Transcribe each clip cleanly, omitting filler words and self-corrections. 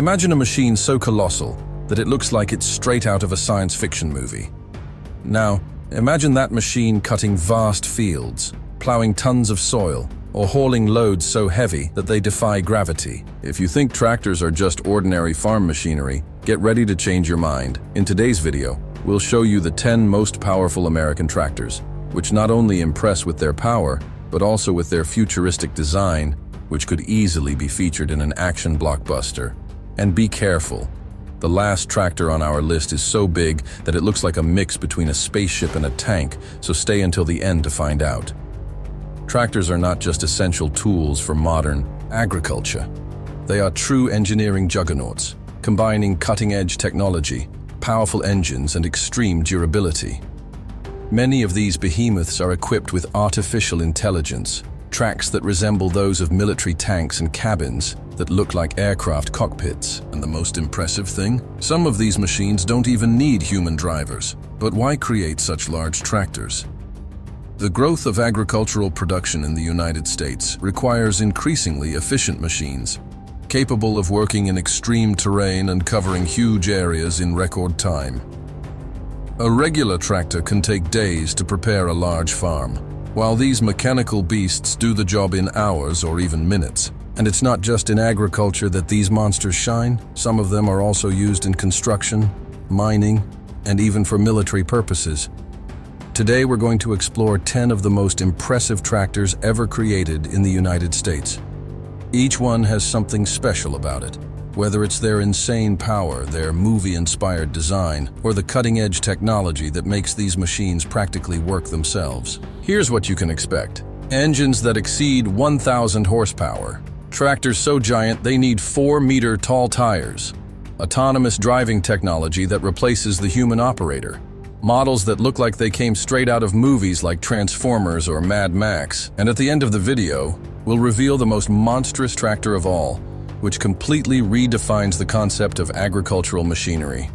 Imagine a machine so colossal that it looks like it's straight out of a science fiction movie. Now, imagine that machine cutting vast fields, plowing tons of soil, or hauling loads so heavy that they defy gravity. If you think tractors are just ordinary farm machinery, get ready to change your mind. In today's video, we'll show you the 10 most powerful American tractors, which not only impress with their power, but also with their futuristic design, which could easily be featured in an action blockbuster. And be careful. The last tractor on our list is so big that it looks like a mix between a spaceship and a tank, so stay until the end to find out. Tractors are not just essential tools for modern agriculture. They are true engineering juggernauts, combining cutting-edge technology, powerful engines, and extreme durability. Many of these behemoths are equipped with artificial intelligence, tracks that resemble those of military tanks and cabins that look like aircraft cockpits. And the most impressive thing? Some of these machines don't even need human drivers. But why create such large tractors? The growth of agricultural production in the United States requires increasingly efficient machines, capable of working in extreme terrain and covering huge areas in record time. A regular tractor can take days to prepare a large farm, while these mechanical beasts do the job in hours or even minutes. And it's not just in agriculture that these monsters shine. Some of them are also used in construction, mining, and even for military purposes. Today we're going to explore 10 of the most impressive tractors ever created in the United States. Each one has something special about it, whether it's their insane power, their movie-inspired design, or the cutting-edge technology that makes these machines practically work themselves. Here's what you can expect. Engines that exceed 1,000 horsepower. Tractors so giant they need 4-meter tall tires. Autonomous driving technology that replaces the human operator. Models that look like they came straight out of movies like Transformers or Mad Max. And at the end of the video, we'll reveal the most monstrous tractor of all, which completely redefines the concept of agricultural machinery.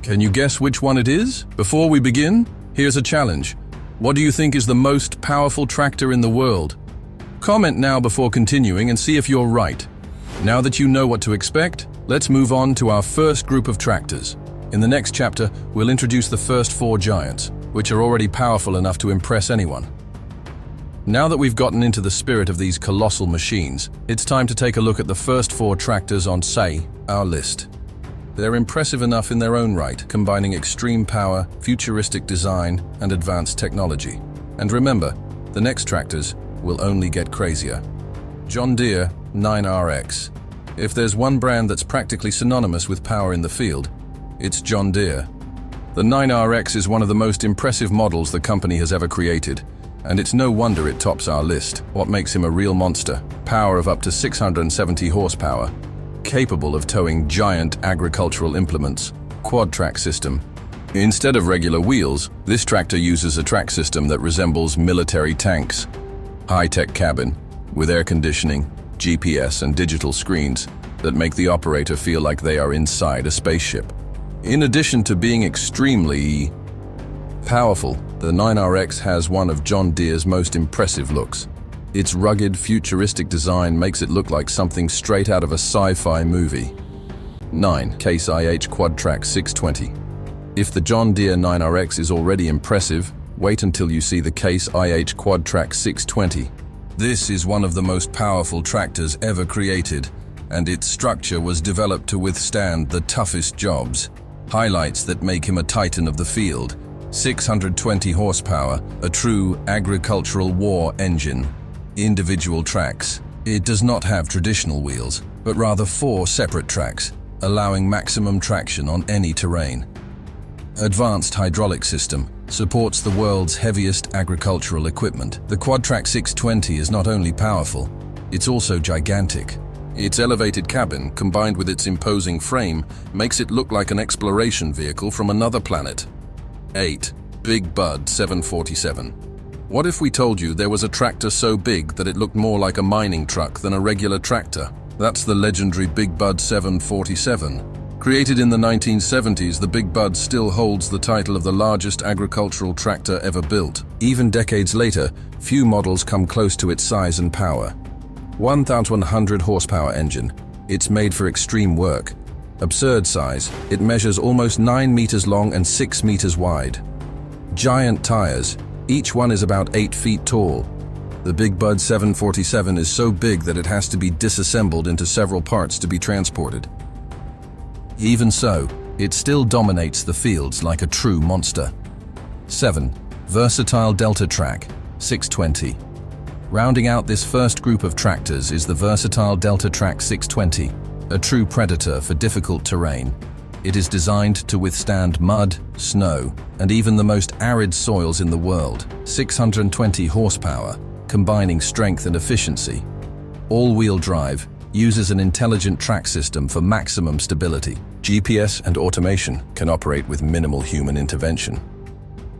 Can you guess which one it is? Before we begin, here's a challenge. What do you think is the most powerful tractor in the world? Comment now before continuing and see if you're right. Now that you know what to expect, let's move on to our first group of tractors. In the next chapter, we'll introduce the first 4 giants, which are already powerful enough to impress anyone. Now that we've gotten into the spirit of these colossal machines, it's time to take a look at the first 4 tractors on, say, our list. They're impressive enough in their own right, combining extreme power, futuristic design, and advanced technology. And remember, the next tractors will only get crazier. John Deere 9RX. If there's one brand that's practically synonymous with power in the field, it's John Deere. The 9RX is one of the most impressive models the company has ever created, and it's no wonder it tops our list. What makes him a real monster? Power of up to 670 horsepower, capable of towing giant agricultural implements, quad-track system. Instead of regular wheels, this tractor uses a track system that resembles military tanks. High-tech cabin, with air conditioning, GPS and digital screens that make the operator feel like they are inside a spaceship. In addition to being extremely powerful, the 9RX has one of John Deere's most impressive looks. Its rugged, futuristic design makes it look like something straight out of a sci-fi movie. 9. Case IH Quad-Track 620. If the John Deere 9RX is already impressive, wait until you see the Case IH Quad-Track 620. This is one of the most powerful tractors ever created, and its structure was developed to withstand the toughest jobs. Highlights that make him a titan of the field. 620 horsepower, a true agricultural war engine. Individual tracks. It does not have traditional wheels, but rather 4 separate tracks, allowing maximum traction on any terrain. Advanced hydraulic system. Supports the world's heaviest agricultural equipment. The Quad-Track 620 is not only powerful, it's also gigantic. Its elevated cabin, combined with its imposing frame, makes it look like an exploration vehicle from another planet. 8. Big Bud 747. What if we told you there was a tractor so big that it looked more like a mining truck than a regular tractor? That's the legendary Big Bud 747. Created in the 1970s, the Big Bud still holds the title of the largest agricultural tractor ever built. Even decades later, few models come close to its size and power. 1,100 horsepower engine, It's made for extreme work. Absurd size, it measures almost 9 meters long and 6 meters wide. Giant tires, each one is about 8 feet tall. The Big Bud 747 is so big that it has to be disassembled into several parts to be transported. Even so, it still dominates the fields like a true monster. 7. Versatile Delta Track 620. Rounding out this first group of tractors is the versatile Delta Track 620, a true predator for difficult terrain. It is designed to withstand mud, snow, and even the most arid soils in the world. 620 horsepower, combining strength and efficiency. All-wheel drive, uses an intelligent track system for maximum stability. GPS and automation can operate with minimal human intervention.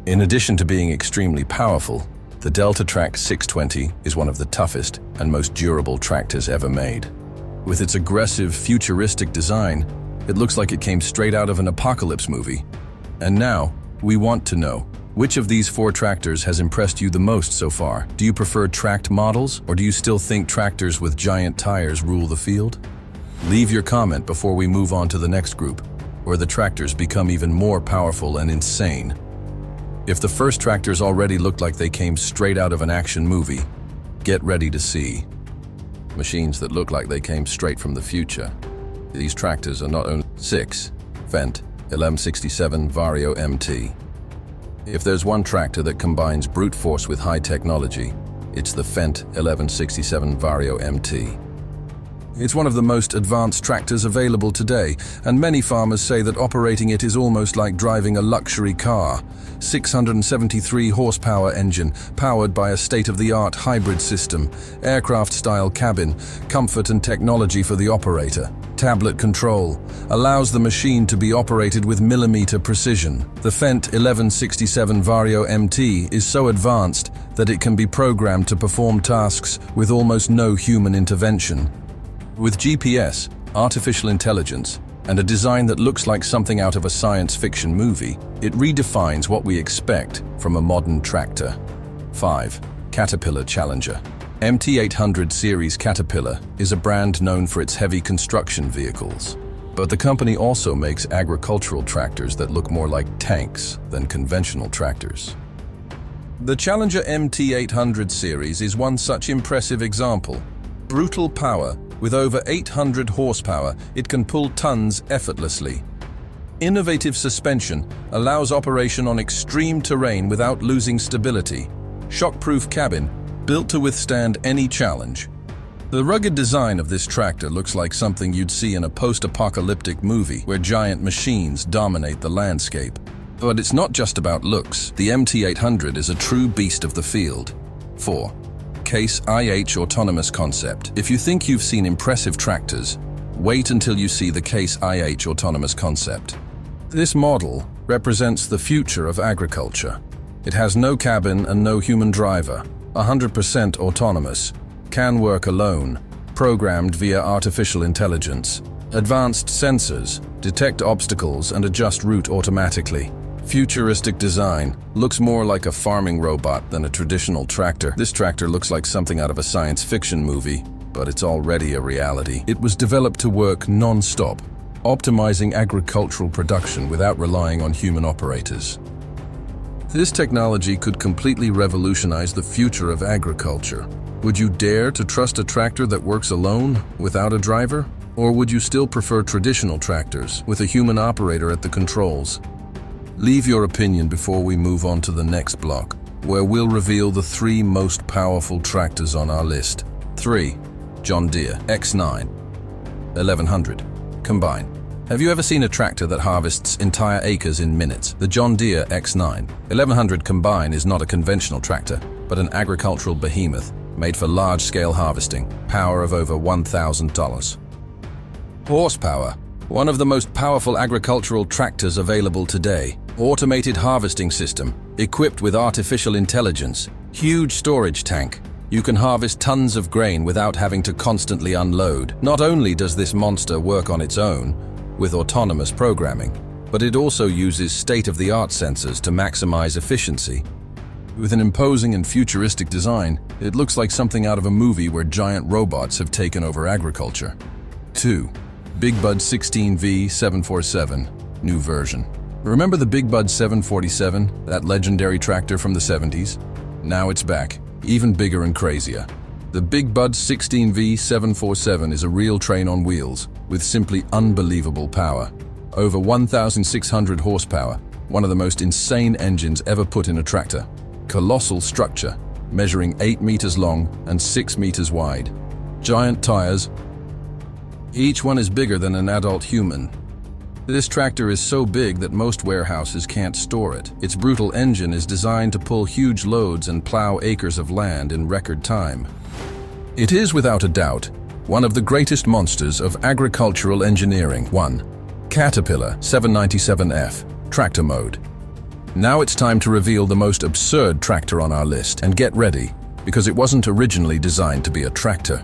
In addition to being extremely powerful, the Delta Track 620 is one of the toughest and most durable tractors ever made. With its aggressive, futuristic design, it looks like it came straight out of an apocalypse movie. And now, we want to know, which of these 4 tractors has impressed you the most so far? Do you prefer tracked models, or do you still think tractors with giant tires rule the field? Leave your comment before we move on to the next group, where the tractors become even more powerful and insane. If the first tractors already looked like they came straight out of an action movie, get ready to see machines that look like they came straight from the future. These tractors are not only 6. Fendt 1167 Vario MT. If there's one tractor that combines brute force with high technology, it's the Fendt 1167 Vario MT. It's one of the most advanced tractors available today, and many farmers say that operating it is almost like driving a luxury car. 673 horsepower engine, powered by a state-of-the-art hybrid system, aircraft-style cabin, comfort and technology for the operator. Tablet control allows the machine to be operated with millimeter precision. The Fendt 1167 Vario MT is so advanced that it can be programmed to perform tasks with almost no human intervention. With GPS, artificial intelligence, and a design that looks like something out of a science fiction movie, it redefines what we expect from a modern tractor. 5. Caterpillar Challenger. MT800 series Caterpillar is a brand known for its heavy construction vehicles. But the company also makes agricultural tractors that look more like tanks than conventional tractors. The Challenger MT800 series is one such impressive example. Brutal power. With over 800 horsepower, it can pull tons effortlessly. Innovative suspension allows operation on extreme terrain without losing stability. Shockproof cabin, built to withstand any challenge. The rugged design of this tractor looks like something you'd see in a post-apocalyptic movie where giant machines dominate the landscape. But it's not just about looks. The MT800 is a true beast of the field. 4. Case IH autonomous concept. If you think you've seen impressive tractors, wait until you see the Case IH autonomous concept. This model represents the future of agriculture. It has no cabin and no human driver, 100% autonomous, can work alone, programmed via artificial intelligence, advanced sensors, detect obstacles and adjust route automatically. Futuristic design, looks more like a farming robot than a traditional tractor. This tractor looks like something out of a science fiction movie, but it's already a reality. It was developed to work non-stop, optimizing agricultural production without relying on human operators. This technology could completely revolutionize the future of agriculture. Would you dare to trust a tractor that works alone, without a driver? Or would you still prefer traditional tractors, with a human operator at the controls? Leave your opinion before we move on to the next block, where we'll reveal the 3 most powerful tractors on our list. 3. John Deere X9 1100 Combine. Have you ever seen a tractor that harvests entire acres in minutes? The John Deere X9 1100 Combine is not a conventional tractor, but an agricultural behemoth made for large-scale harvesting, power of over $1,000. Horsepower. One of the most powerful agricultural tractors available today. Automated harvesting system, equipped with artificial intelligence. Huge storage tank. You can harvest tons of grain without having to constantly unload. Not only does this monster work on its own, with autonomous programming, but it also uses state-of-the-art sensors to maximize efficiency. With an imposing and futuristic design, it looks like something out of a movie where giant robots have taken over agriculture. 2. Big Bud 16V 747, new version. Remember the Big Bud 747, that legendary tractor from the 70s? Now it's back, even bigger and crazier. The Big Bud 16V 747 is a real train on wheels, with simply unbelievable power. Over 1,600 horsepower, one of the most insane engines ever put in a tractor. Colossal structure, measuring 8 meters long and 6 meters wide. Giant tires. Each one is bigger than an adult human. This tractor is so big that most warehouses can't store it. Its brutal engine is designed to pull huge loads and plow acres of land in record time. It is, without a doubt, one of the greatest monsters of agricultural engineering. 1. Caterpillar 797F, tractor mode. Now it's time to reveal the most absurd tractor on our list, and get ready, because it wasn't originally designed to be a tractor.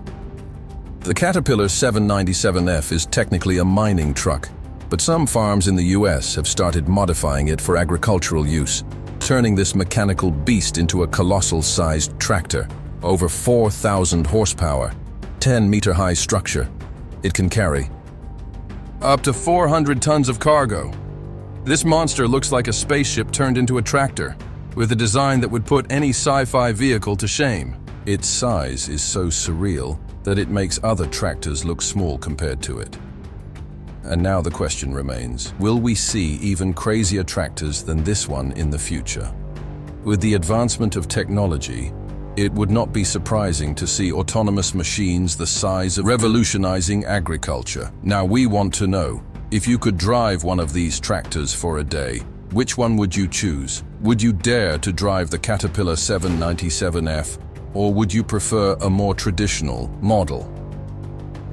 The Caterpillar 797F is technically a mining truck, but some farms in the US have started modifying it for agricultural use, turning this mechanical beast into a colossal-sized tractor. Over 4,000 horsepower, 10-meter-high structure. It can carry up to 400 tons of cargo. This monster looks like a spaceship turned into a tractor, with a design that would put any sci-fi vehicle to shame. Its size is so surreal that it makes other tractors look small compared to it. And now the question remains, will we see even crazier tractors than this one in the future? With the advancement of technology, it would not be surprising to see autonomous machines the size of revolutionizing agriculture. Now we want to know, if you could drive one of these tractors for a day, which one would you choose? Would you dare to drive the Caterpillar 797F, or would you prefer a more traditional model?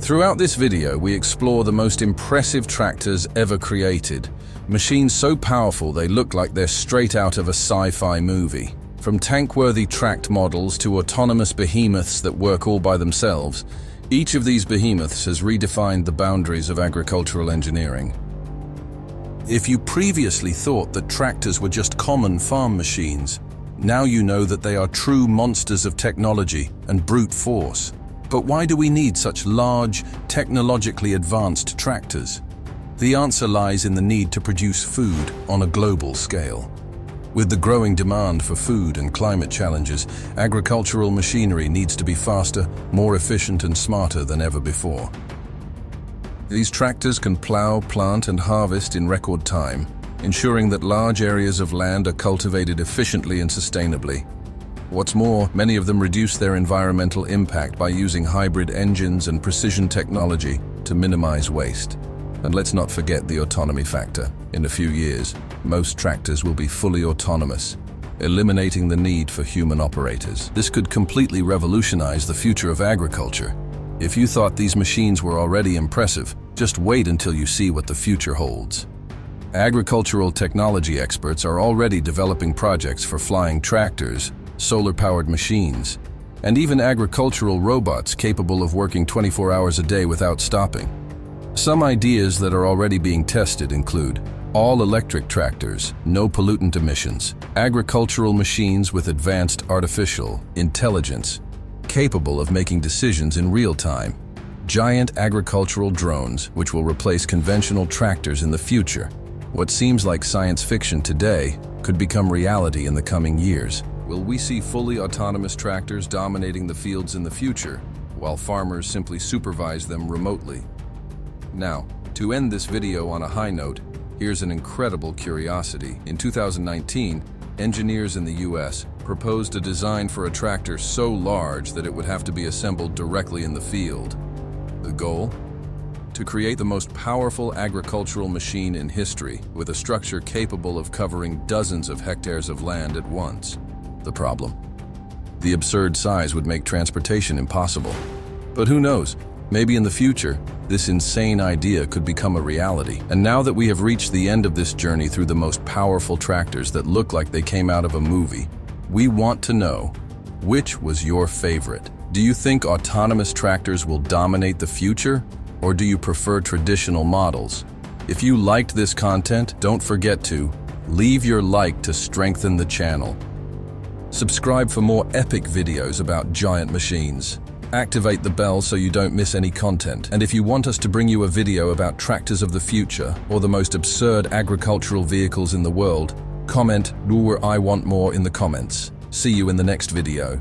Throughout this video, we explore the most impressive tractors ever created. Machines so powerful they look like they're straight out of a sci-fi movie. From tank-worthy tracked models to autonomous behemoths that work all by themselves, each of these behemoths has redefined the boundaries of agricultural engineering. If you previously thought that tractors were just common farm machines, now you know that they are true monsters of technology and brute force. But why do we need such large, technologically advanced tractors? The answer lies in the need to produce food on a global scale. With the growing demand for food and climate challenges, agricultural machinery needs to be faster, more efficient and smarter than ever before. These tractors can plow, plant and harvest in record time, ensuring that large areas of land are cultivated efficiently and sustainably. What's more, many of them reduce their environmental impact by using hybrid engines and precision technology to minimize waste. And let's not forget the autonomy factor. In a few years, most tractors will be fully autonomous, eliminating the need for human operators. This could completely revolutionize the future of agriculture. If you thought these machines were already impressive, just wait until you see what the future holds. Agricultural technology experts are already developing projects for flying tractors, solar-powered machines, and even agricultural robots capable of working 24 hours a day without stopping. Some ideas that are already being tested include all-electric tractors, no pollutant emissions, agricultural machines with advanced artificial intelligence, capable of making decisions in real time, giant agricultural drones which will replace conventional tractors in the future. What seems like science fiction today could become reality in the coming years. Will we see fully autonomous tractors dominating the fields in the future, while farmers simply supervise them remotely? Now, to end this video on a high note, here's an incredible curiosity. In 2019, engineers in the US proposed a design for a tractor so large that it would have to be assembled directly in the field. The goal? To create the most powerful agricultural machine in history, with a structure capable of covering dozens of hectares of land at once. The problem? The absurd size would make transportation impossible. But who knows? Maybe in the future, this insane idea could become a reality. And now that we have reached the end of this journey through the most powerful tractors that look like they came out of a movie, we want to know, which was your favorite? Do you think autonomous tractors will dominate the future? Or do you prefer traditional models? If you liked this content, don't forget to leave your like to strengthen the channel. Subscribe for more epic videos about giant machines. activate the bell so you don't miss any content. And if you want us to bring you a video about tractors of the future or the most absurd agricultural vehicles in the world, comment "I want more" in the comments. See you in the next video.